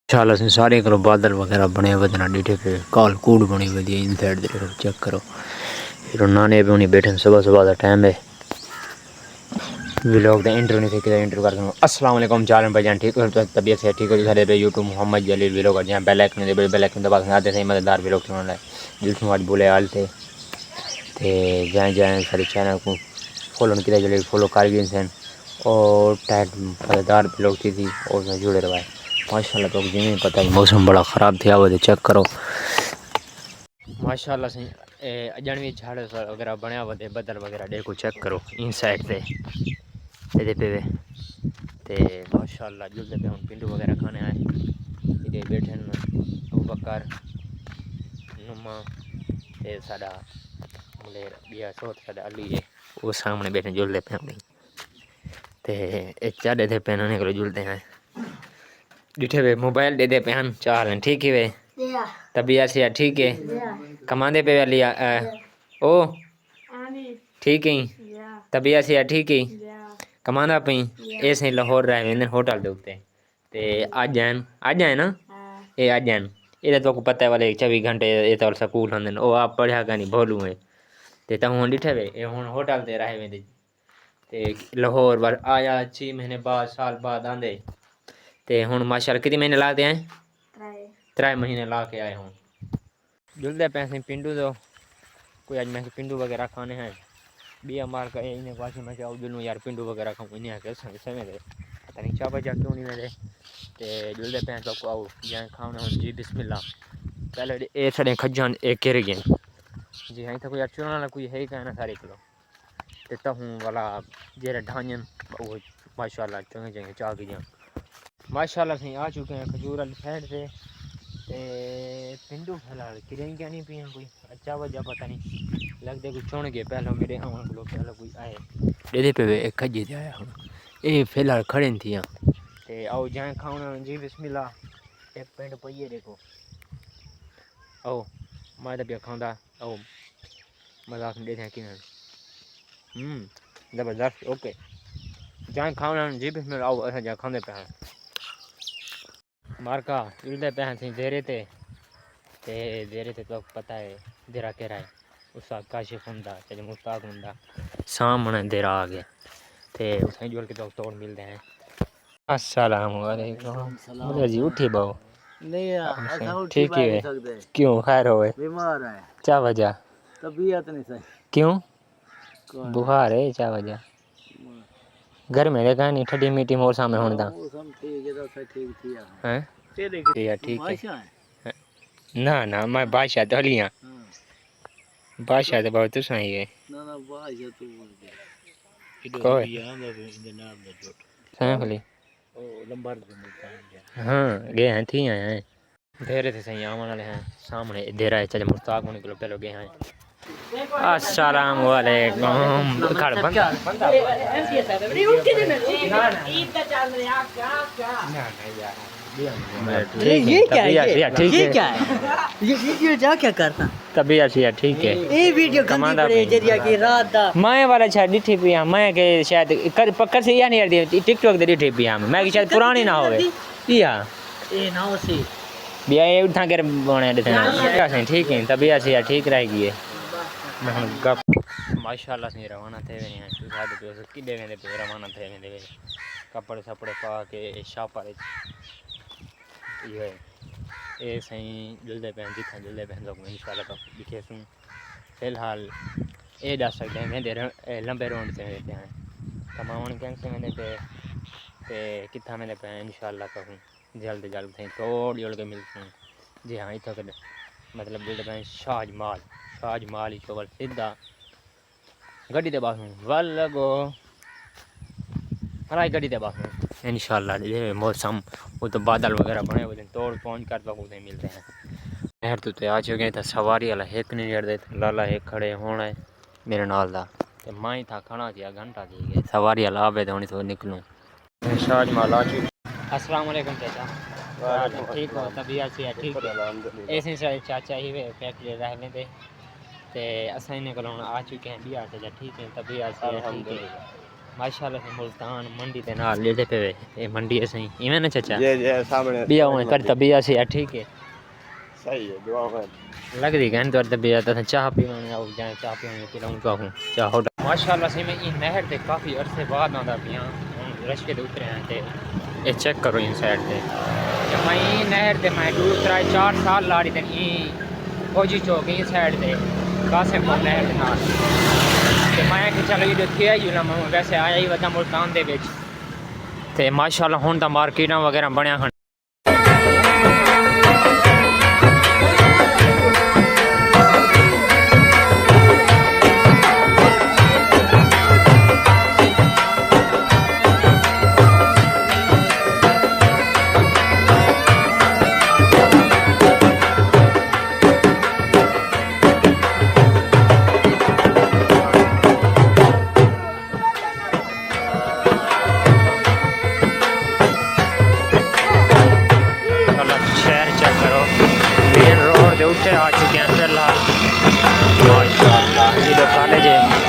इंशाल्लाह से सारे करो बादल वगैरह बने बदना डिठे पे काल कूड़ बनी हुई है इन साइड देखो चेक करो। फिर नाने भी उन्हें बैठे सुबह सुबह का टाइम है। व्लॉग दा इंट्रो नहीं थे कि इंट्रो कर दूँ। अस्सलाम वालेकुम चालन भाईजान ठीक हो तबीयत से ठीक हो सारे पे यूट्यूब मोहम्मद जलील व्लॉग जहाँ बेल आइकन दे बेल आइकन दबा के आते थे मजेदार व्लॉग सुनने लाए जिसमें आज बोले हाल थे जहाँ जहाँ सारे चैनल को फॉलो नहीं किया जल्दी फॉलो कर भी इंसान और टाइट मज़ेदार व्लॉग थी और मैं जुड़े रहा माशाल्लाह। तो जिन्हें पता है मौसम बड़ा ख़राब था वो चेक करो माशाल्लाह से अजन भी झाड़ वगैरह बनया हुआ बदल वगैरह देखो चेक करो इन साइड से ये पे ते माशाल्लाह जुलते पे हम पिंडू वगैरह खाने आए इधर बैठे अबू बकर नुमा ते साडा मलेर बिया सोत साडा अली है वो सामने बैठे जुलते पे हम ते एक चाडे थे पहनने को जुलते हैं डिठे वे मोबाइल दे दे पे हम चाल ठीक है वे तबीयत से ठीक है कमांदे पे वाली ओ ठीक है तबीयत से ठीक है कमाना पई ऐसे लाहौर रहे वेंदे होटल दे उत्ते ते आज आए ना ये आज आन ये तो को पता है वाले 24 घंटे ये तो स्कूल होंदे ओ आप पढ़ा का नहीं भोलू है ते ता हुन डिठे वे ये हुन होटल ते रहे वेंदे ते लाहौर वर आया 6 महीने बाद साल बाद आंदे ते हुन माशाल्लाह कितने महीने लाते हैं 3 महीने ला के आए हूँ जुलदे पैसे पिंडू दो कोई आज मैं पिंडू वगैरह खाने हैं बी मार का इन्हें पास में जाओ जुलूँ यार पिंडू वगैरह खाऊँ इन्हें आके समय दे पता नहीं चापा जा क्यों नहीं मेरे ते जुलदे पैसे तो आओ जहाँ खाना हो जी बिस्मिल्लाह पहले ए सड़े खजान एक केरे गए जी हाँ तो कोई अच्छी ना कोई है ही कहना सारे किलो ते हूँ वाला जेरे ढांजन वो माशाल्लाह चंगे चंगे चाह की जान माशाल्लाह से आ चुके हैं खजूर वाली साइड से ते पिंडू फिलहाल किरें क्या नहीं पिया कोई अच्छा वजह पता नहीं लगते कुछ छोड़ गए पहले मेरे हम लोग पहले कोई आए दे पे एक खजी दे आया हूँ ये फिलहाल खड़े थी यहाँ ते आओ जहाँ खाना जी बिस्मिल्लाह एक पेंट पहिए देखो आओ मैं तो पिया खांदा आओ मजाक दे थे कि जबरदस्त ओके जहाँ खाना जी बिस्मिल्लाह आओ ऐसा जहाँ खाने पे हैं मार्का इल्दे पे हैं देरे ते तो पता है देरा कह रहा है उसका काशिफ हुंदा ते मुस्ताक हुंदा सामने देरा आ गया ते उसे जोड़ के तो तोड़ मिलते हैं। अस्सलाम वालेकुम बोले जी उठी बाओ नहीं यार ठीक है क्यों खैर होए बीमार है क्या वजह तबीयत नहीं सही क्यों बुखार है क्या वजह घर में देखा नहीं ठंडी मीठी मौसम में होने मौसम ठीक है तो ठीक थी हैं तेरे ठीक है बादशाह है ना मैं बादशाह तो लिया बादशाह तो बहुत सही है ना ना बादशाह तू बोल के कोई जनाब दा जोट सही ओ लंबर मिलता है हाँ गए हैं थी आए हैं धेरे थे सही आवन वाले हैं सामने धेरा है चले मुस्ताक होने के लोग पहले गए हैं। अस्सलाम वालेकुम खड़ बंदा बंदा ये क्या है ठीक ये है क्या है ये वीडियो जा क्या करता तबीयत ठीक है ये वीडियो गंदी पड़े जरिया की रात दा मैं वाला शायद डिठी पिया मैं के शायद कर पक्कर से या नहीं यार टिकटॉक दे डिठी पिया मैं कि शायद पुरानी ना होवे या ए ना उसी बिया ये उठा कर बने देते ठीक है तबीयत से ठीक रहेगी ये मैं हम गप माशाल्लाह से रवाना थे वे हैं सुधार पे किडे वेंदे पे रवाना थे वेंदे कपड़े सपड़े पा के शापर ये सही जुलदे पे जिथा जुलदे पे लोग इंशाल्लाह तो दिखे सुन फिलहाल ये जा सकते हैं वेंदे लंबे रोड से रहते हैं कमावन कैंक से वेंदे पे किथा वेंदे पे इंशाल्लाह तो जल्द जल्द थे तोड़ जोड़ के मिलते हैं जी हाँ इतना कर मतलब जुलदे पे शाहजमाल ही चोबल सीधा गड्डी दे पास वल लगो हराई गड्डी दे पास इंशाल्लाह ये मौसम वो तो बादल वगैरह बने हुए तोड़ पहुँच कर तो उसे मिलते हैं शहर तो आ चुके थे सवारी वाला एक नहीं जड़ते लाला एक खड़े होना है मेरे नाल दा ते मैं था खड़ा किया घंटा थी गए सवारी वाला आवे तो होनी तो निकलूँ शाहजमाल आ चुके। अस्सलाम वालेकुम चाचा ठीक हो तबीयत से ठीक है ऐसे सारे चाचा ही वे फैक्ट्री रहने ते असां इन को आ चुके हैं बिहार से ठीक है तबीयत से ठीक है माशाल्लाह से मुल्तान मंडी के नाल लेटे पे ये मंडी है सही इवें ना चाचा ये सामने बिया हुए करता बिया से ठीक है सही है दुआ में लग रही कहने तो अर्ध बिया था चाह पीने आओ जाए चाह पीने पिलाऊंगा हूँ चाह माशाल्लाह से मैं इन नहर से काफ़ी अरसे बाद आंदा पिया रश्के दे उतरे हैं ते ये चेक करो इन साइड से मैं नहर से मैं दूसरा 4 साल ला रही थी फौजी चौक इन साइड से कासिमपुर नहर के नाल ते मैं कि चलो ये थे ही ना मैं वैसे आया ही वता मुल्तान दे विच ते माशाल्लाह हुण तां मार्केटां वगैरह बणिया हन आ चुके हैं फिलहाल माशाल्लाह ये कॉलेज है